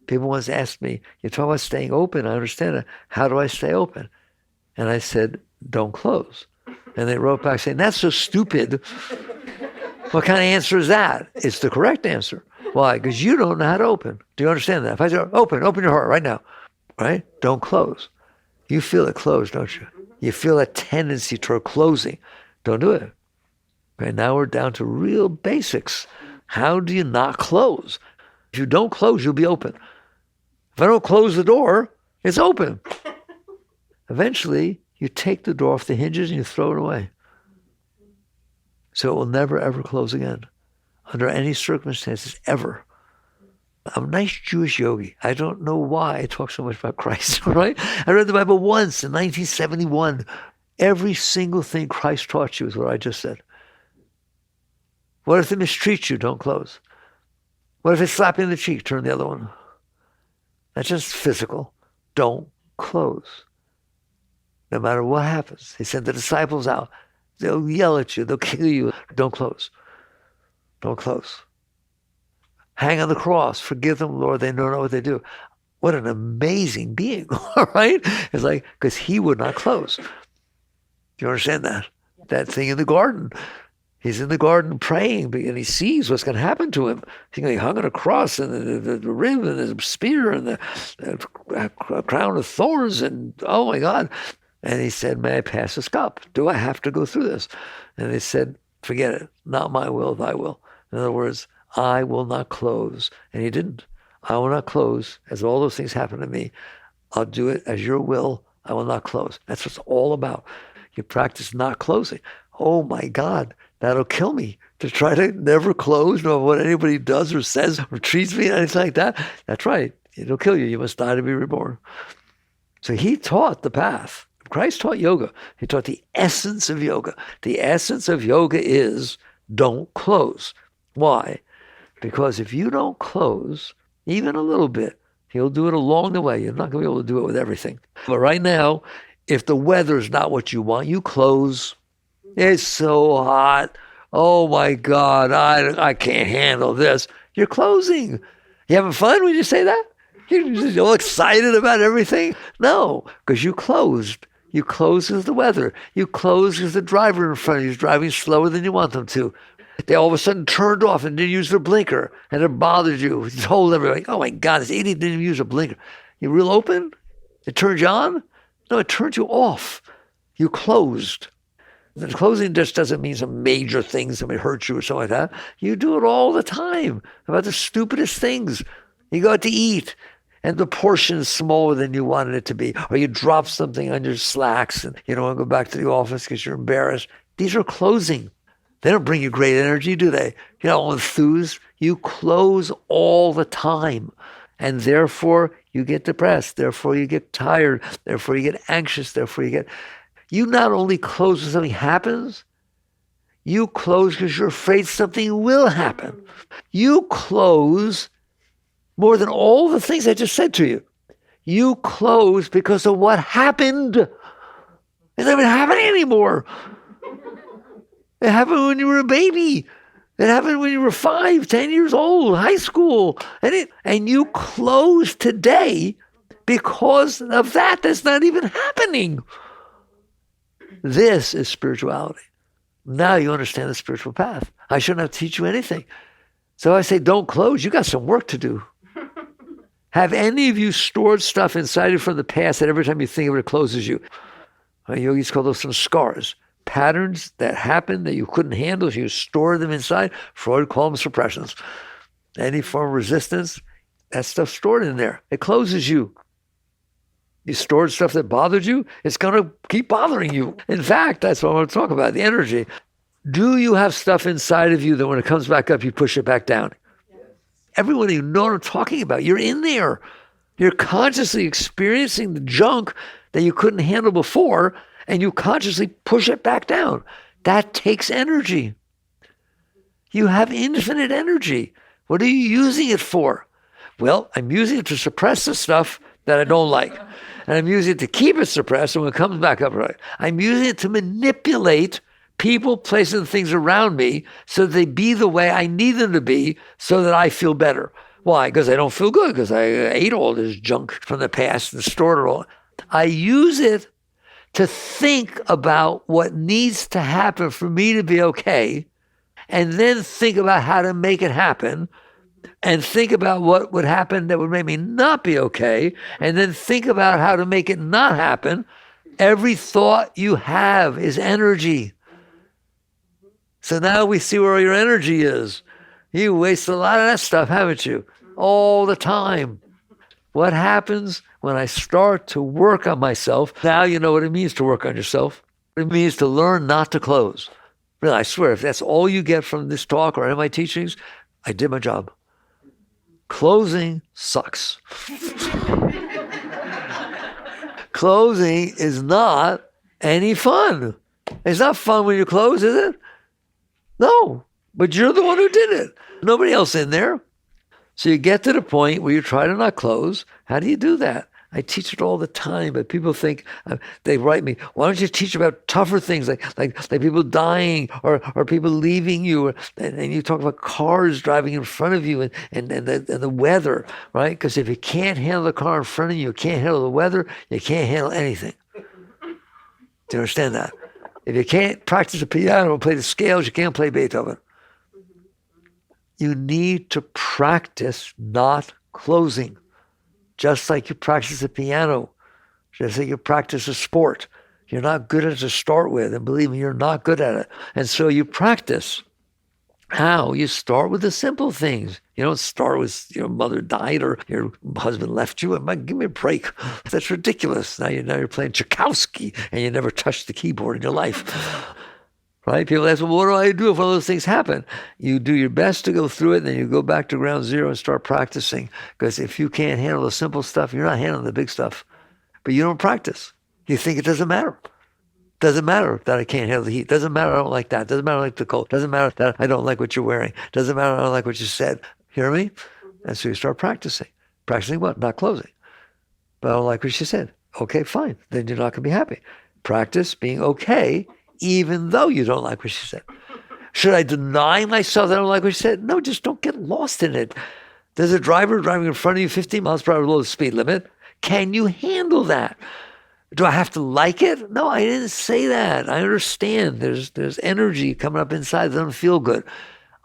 People once asked me, you talk about staying open, I understand it. How do I stay open? And I said, don't close. And they wrote back saying, that's so stupid. What kind of answer is that? It's the correct answer. Why? Because you don't know how to open. Do you understand that? If I say, open your heart right now, right? Don't close. You feel it close, don't you? You feel a tendency toward closing. Don't do it. Okay, now we're down to real basics. How do you not close? If you don't close, you'll be open. If I don't close the door, it's open. Eventually, you take the door off the hinges and you throw it away. So it will never, ever close again, under any circumstances, ever. I'm a nice Jewish yogi. I don't know why I talk so much about Christ, right? I read the Bible once in 1971. Every single thing Christ taught you is what I just said. What if they mistreat you? Don't close. What if they slap you in the cheek? Turn the other one. That's just physical. Don't close. No matter what happens. He sent the disciples out. They'll yell at you. They'll kill you. Don't close. Don't close. Hang on the cross. Forgive them, Lord. They don't know what they do. What an amazing being, all right? It's like, because he would not close. Do you understand that? That thing in the garden. He's in the garden praying, and he sees what's going to happen to him. He hung on a cross, and the rib, and the spear, and the crown of thorns, and oh my God. And he said, may I pass this cup? Do I have to go through this? And they said, forget it. Not my will, thy will. In other words, I will not close. And he didn't. I will not close. As all those things happen to me, I'll do it as your will. I will not close. That's what it's all about. You practice not closing. Oh my God, that'll kill me. To try to never close, no matter what anybody does or says or treats me, anything like that. That's right. It'll kill you. You must die to be reborn. So he taught the path. Christ taught yoga. He taught the essence of yoga. The essence of yoga is don't close. Why? Because if you don't close, even a little bit, he'll do it along the way. You're not going to be able to do it with everything. But right now, if the weather's not what you want, you close. It's so hot. Oh my God, I can't handle this. You're closing. You having fun when you say that? You're just all excited about everything? No, because you closed. You closed because of the weather. You closed because the driver in front of you is driving slower than you want them to. They all of a sudden turned off and didn't use their blinker, and it bothered you. You told everybody, oh my God, this idiot didn't even use a blinker. You real open? It turned you on? No, it turned you off. You closed. The closing just doesn't mean some major thing, somebody hurt you or something like that. You do it all the time about the stupidest things. You go out to eat, and the portion is smaller than you wanted it to be, or you drop something on your slacks and you don't want to go back to the office because you're embarrassed. These are closing. They don't bring you great energy, do they? You're not all enthused. You close all the time. And therefore, you get depressed. Therefore, you get tired. Therefore, you get anxious. Therefore, you not only close when something happens, you close because you're afraid something will happen. You close more than all the things I just said to you. You close because of what happened. It's not even happening anymore. It happened when you were a baby. It happened when you were 5, 10 years old, high school. And you close today because of that. That's not even happening. This is spirituality. Now you understand the spiritual path. I shouldn't have to teach you anything. So I say, don't close. You got some work to do. Have any of you stored stuff inside you from the past that every time you think of it, it closes you? Yogis call those some scars. Patterns that happened that you couldn't handle, so you store them inside. Freud called them suppressions. Any form of resistance, that stuff's stored in there. It closes you. You stored stuff that bothered you, it's going to keep bothering you. In fact, that's what I want to talk about, the energy. Do you have stuff inside of you that when it comes back up, you push it back down? Yes. Everyone, you know what I'm talking about. You're in there. You're consciously experiencing the junk that you couldn't handle before, and you consciously push it back down. That takes energy. You have infinite energy. What are you using it for? Well, I'm using it to suppress the stuff that I don't like. And I'm using it to keep it suppressed, and when it comes back up, right, I'm using it to manipulate people, places, and things around me so that they be the way I need them to be so that I feel better. Why? Because I don't feel good, because I ate all this junk from the past and stored it all. I use it to think about what needs to happen for me to be okay, and then think about how to make it happen, and think about what would happen that would make me not be okay, and then think about how to make it not happen. Every thought you have is energy. So now we see where your energy is. You waste a lot of that stuff, haven't you? All the time. What happens when I start to work on myself? Now you know what it means to work on yourself. It means to learn not to close. Really, I swear, if that's all you get from this talk or any of my teachings, I did my job. Closing sucks. Closing is not any fun. It's not fun when you close, is it? No, but you're the one who did it. Nobody else in there. So you get to the point where you try to not close. How do you do that? I teach it all the time, but people think, they write me, why don't you teach about tougher things like people dying or people leaving you, and you talk about cars driving in front of you and the weather, right? Because if you can't handle the car in front of you, you can't handle the weather, you can't handle anything. Do you understand that? If you can't practice the piano or play the scales, you can't play Beethoven. You need to practice not closing. Just like you practice the piano, just like you practice a sport. You're not good at it to start with, and believe me, you're not good at it. And so you practice. How? You start with the simple things. You don't start with your mother died or your husband left you. Give me a break. That's ridiculous. Now you're playing Tchaikovsky and you never touched the keyboard in your life. Right? People ask, well, what do I do if one of those things happen? You do your best to go through it, and then you go back to ground zero and start practicing. Because if you can't handle the simple stuff, you're not handling the big stuff. But you don't practice. You think it doesn't matter. Doesn't matter that I can't handle the heat. Doesn't matter I don't like that. Doesn't matter I like the cold. Doesn't matter that I don't like what you're wearing. Doesn't matter I don't like what you said. Hear me? And so you start practicing. Practicing what? Not closing. But I don't like what she said. Okay, fine. Then you're not going to be happy. Practice being okay even though you don't like what she said. Should I deny myself that I don't like what she said? No, just don't get lost in it. There's a driver driving in front of you 15 miles per hour below the speed limit. Can you handle that? Do I have to like it? No, I didn't say that. I understand. There's energy coming up inside that doesn't feel good.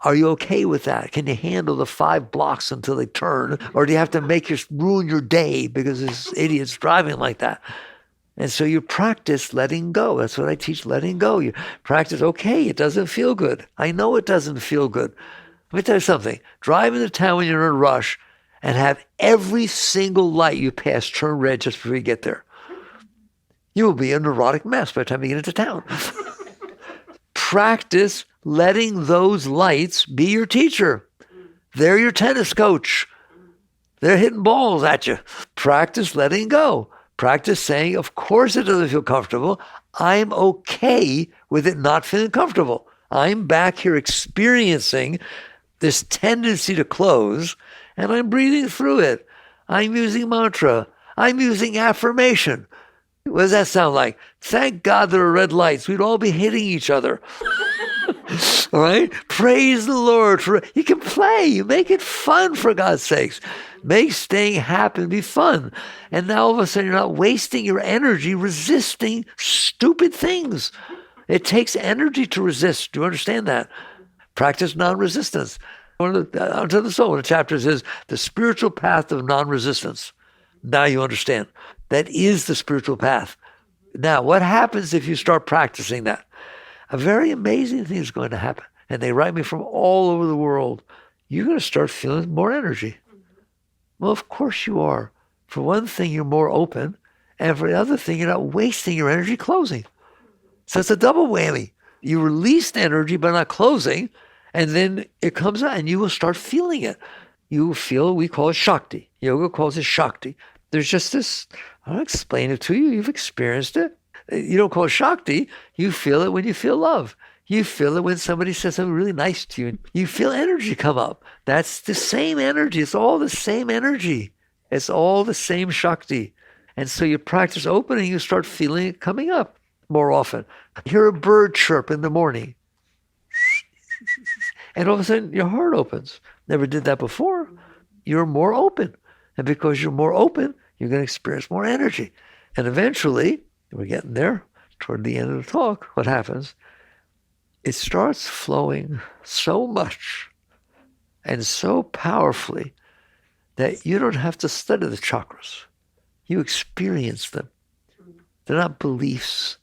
Are you okay with that? Can you handle the 5 blocks until they turn? Or do you have to ruin your day because this idiot's driving like that? And so you practice letting go. That's what I teach, letting go. You practice, okay, it doesn't feel good. I know it doesn't feel good. Let me tell you something. Drive into town when you're in a rush and have every single light you pass turn red just before you get there. You will be a neurotic mess by the time you get into town. Practice letting those lights be your teacher. They're your tennis coach. They're hitting balls at you. Practice letting go. Practice saying, of course it doesn't feel comfortable. I'm okay with it not feeling comfortable. I'm back here experiencing this tendency to close, and I'm breathing through it. I'm using mantra. I'm using affirmation. What does that sound like? Thank God there are red lights. We'd all be hitting each other. All right? Praise the Lord. You can play. You make it fun, for God's sakes. Make staying happy be fun. And now all of a sudden you're not wasting your energy resisting stupid things. It takes energy to resist. Do you understand that? Practice non-resistance. Unto the Soul, one of the chapters is the spiritual path of non-resistance. Now you understand. That is the spiritual path. Now, what happens if you start practicing that? A very amazing thing is going to happen. And they write me from all over the world. You're going to start feeling more energy. Well, of course you are. For one thing, you're more open. And for the other thing, you're not wasting your energy closing. So it's a double whammy. You released energy by not closing, and then it comes out and you will start feeling it. You will feel, we call it Shakti. Yoga calls it Shakti. There's just this, I'll explain it to you. You've experienced it. You don't call it Shakti. You feel it when you feel love. You feel it when somebody says something really nice to you. You feel energy come up. That's the same energy. It's all the same energy. It's all the same Shakti. And so you practice opening, you start feeling it coming up more often. Hear a bird chirp in the morning. And all of a sudden your heart opens. Never did that before. You're more open. And because you're more open, you're going to experience more energy. And eventually, we're getting there, toward the end of the talk, what happens? It starts flowing so much and so powerfully that you don't have to study the chakras. You experience them. They're not beliefs.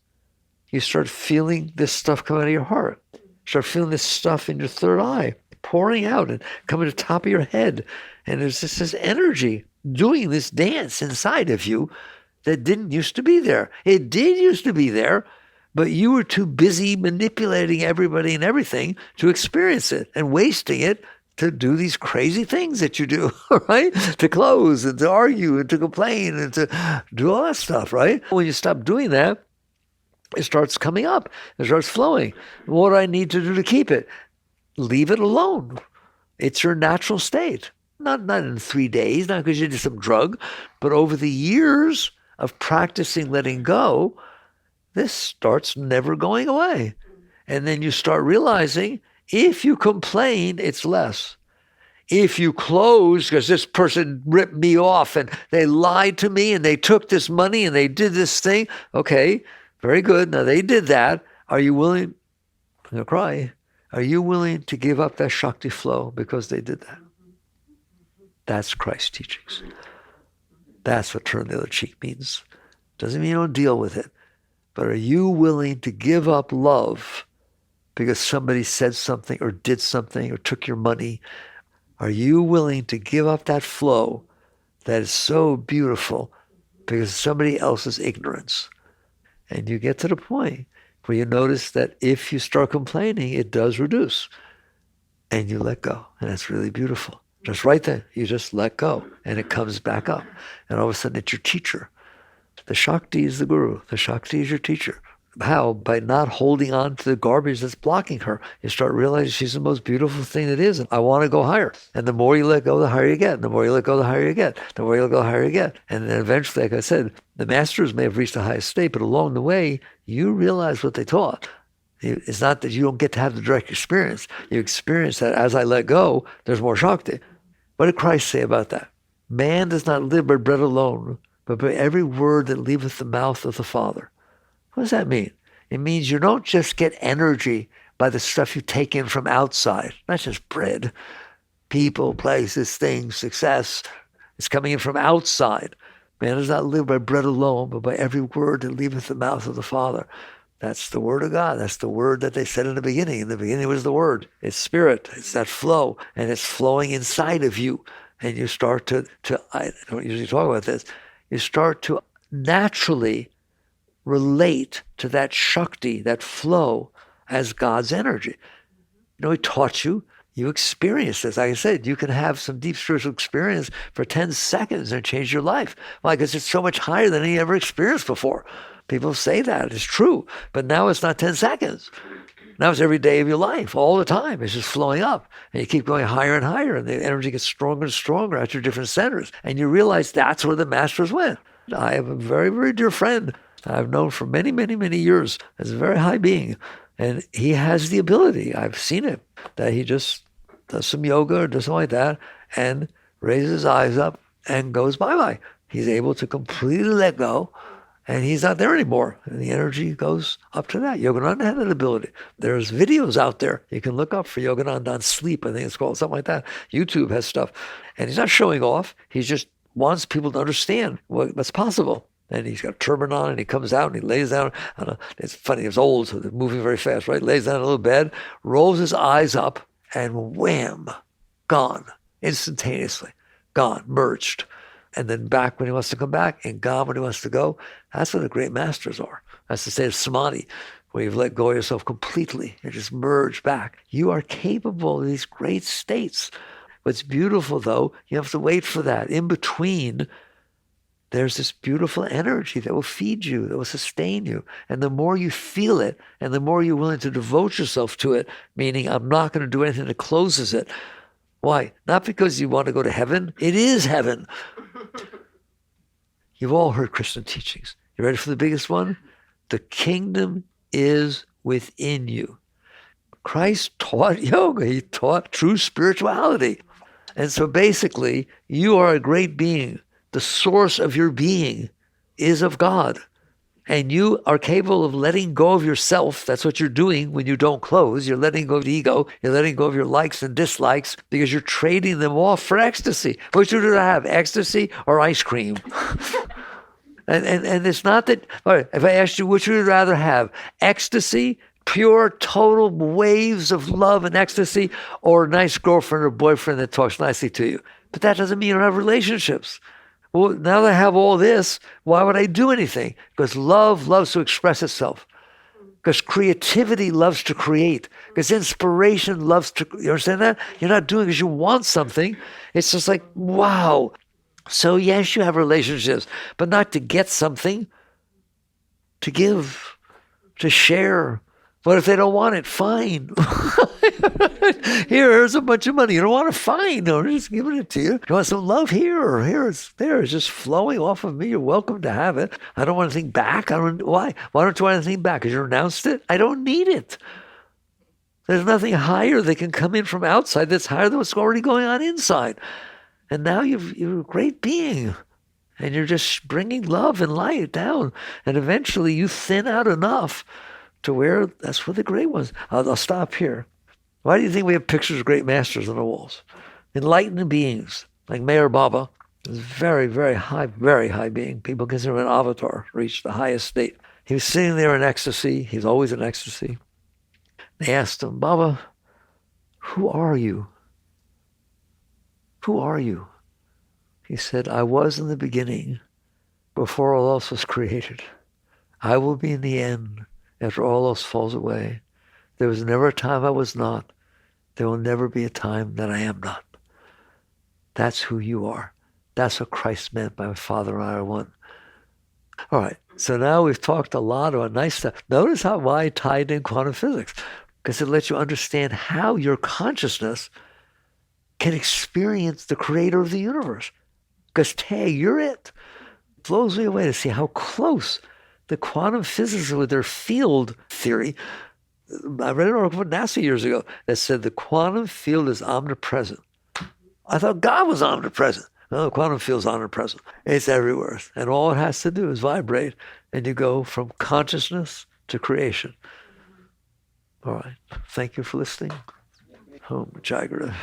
You start feeling this stuff come out of your heart. Start feeling this stuff in your third eye, pouring out and coming to the top of your head. And there's just this energy doing this dance inside of you that didn't used to be there. It did used to be there, but you were too busy manipulating everybody and everything to experience it and wasting it to do these crazy things that you do, right? To close and to argue and to complain and to do all that stuff, right? When you stop doing that, it starts coming up. It starts flowing. What do I need to do to keep it? Leave it alone. It's your natural state. Not in 3 days, not because you did some drug, but over the years of practicing letting go, this starts never going away. And then you start realizing if you complain, it's less. If you close because this person ripped me off and they lied to me and they took this money and they did this thing, okay, very good. Now they did that. Are you willing, I'm going to cry, are you willing to give up that Shakti flow because they did that? That's Christ's teachings. That's what turn the other cheek means. Doesn't mean you don't deal with it. But are you willing to give up love because somebody said something or did something or took your money? Are you willing to give up that flow that is so beautiful because of somebody else's ignorance? And you get to the point where you notice that if you start complaining, it does reduce. And you let go. And that's really beautiful. Just right then, you just let go. And it comes back up. And all of a sudden, it's your teacher. The Shakti is the guru. The Shakti is your teacher. How? By not holding on to the garbage that's blocking her. You start realizing she's the most beautiful thing that is. And I want to go higher. And the more you let go, the higher you get. And the more you let go, the higher you get. The more you let go, the higher you get. And then eventually, like I said, the masters may have reached the highest state, but along the way, you realize what they taught. It's not that you don't get to have the direct experience. You experience that as I let go, there's more Shakti. What did Christ say about that? Man does not live by bread alone, but by every word that leaveth the mouth of the Father. What does that mean? It means you don't just get energy by the stuff you take in from outside, not just bread, people, places, things, success. It's coming in from outside. Man does not live by bread alone, but by every word that leaveth the mouth of the Father. That's the word of God. That's the word that they said in the beginning. In the beginning was the word. It's spirit. It's that flow. And it's flowing inside of you. And you start to I don't usually talk about this, you start to naturally relate to that Shakti, that flow, as God's energy. He taught you. You experience this. Like I said, you can have some deep spiritual experience for 10 seconds and change your life. Why? Because it's so much higher than any ever experienced before. People say that. It's true. But now it's not 10 seconds. Now it's every day of your life, all the time. It's just flowing up. And you keep going higher and higher. And the energy gets stronger and stronger at your different centers. And you realize that's where the masters went. I have a very, very dear friend I've known for many, many, many years as a very high being. And he has the ability, I've seen it, that he just does some yoga or does something like that and raises his eyes up and goes bye-bye. He's able to completely let go and he's not there anymore. And the energy goes up to that. Yogananda had that ability. There's videos out there you can look up for Yogananda on sleep, I think it's called, something like that. YouTube has stuff. And he's not showing off. He just wants people to understand what's possible. And he's got a turban on and he comes out and he lays down. It's funny, he was old, so they're moving very fast, right? Lays down in a little bed, rolls his eyes up, and wham, gone, instantaneously, gone, merged. And then back when he wants to come back and gone when he wants to go. That's what the great masters are. That's the state of samadhi, where you've let go of yourself completely and just merge back. You are capable of these great states. What's beautiful, though, you have to wait for that. In between, there's this beautiful energy that will feed you, that will sustain you. And the more you feel it, and the more you're willing to devote yourself to it, meaning I'm not going to do anything that closes it. Why? Not because you want to go to heaven. It is heaven. You've all heard Christian teachings. You ready for the biggest one? The kingdom is within you. Christ taught yoga. He taught true spirituality. And so basically, you are a great being. The source of your being is of God. And you are capable of letting go of yourself. That's what you're doing when you don't close. You're letting go of the ego. You're letting go of your likes and dislikes because you're trading them off for ecstasy. What would you rather have, ecstasy or ice cream? and it's not that, all right, if I asked you, which would you rather have, ecstasy, pure, total waves of love and ecstasy, or a nice girlfriend or boyfriend that talks nicely to you? But that doesn't mean you don't have relationships. Well, now that I have all this, why would I do anything? Because love loves to express itself. Because creativity loves to create. Because inspiration loves to, you understand that? You're not doing it because you want something. It's just like, wow. So yes, you have relationships, but not to get something, to give, to share. But if they don't want it, fine. Here's a bunch of money. You don't want it, fine. No, I'm just giving it to you. You want some love here or here? It's there. It's just flowing off of me. You're welcome to have it. I don't want anything back. Why? Why don't you want anything back? Because you renounced it? I don't need it. There's nothing higher that can come in from outside that's higher than what's already going on inside. And now you're a great being. And you're just bringing love and light down. And eventually you thin out enough to where that's where the great ones. I'll stop here. Why do you think we have pictures of great masters on the walls? Enlightened beings like Meher Baba is very, very high being. People consider him an avatar, reached the highest state. He was sitting there in ecstasy. He's always in ecstasy. They asked him, Baba, who are you? Who are you? He said, I was in the beginning before all else was created. I will be in the end after all else falls away. There was never a time I was not. There will never be a time that I am not. That's who you are. That's what Christ meant by my Father and I are one. All right, so now we've talked a lot about nice stuff. Notice why I tied in quantum physics, because it lets you understand how your consciousness can experience the creator of the universe. Because, hey, you're it. It blows me away to see how close the quantum physicists with their field theory. I read an article from NASA years ago that said the quantum field is omnipresent. I thought God was omnipresent. No, the quantum field is omnipresent. It's everywhere. And all it has to do is vibrate, and you go from consciousness to creation. All right. Thank you for listening. Om Jagara.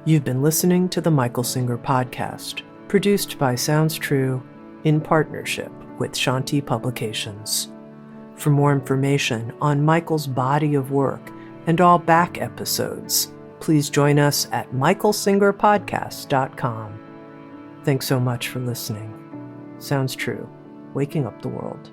You've been listening to the Michael Singer Podcast, produced by Sounds True in partnership with Shakti Publications. For more information on Michael's body of work and all back episodes, please join us at michaelsingerpodcast.com. Thanks so much for listening. Sounds True, waking up the world.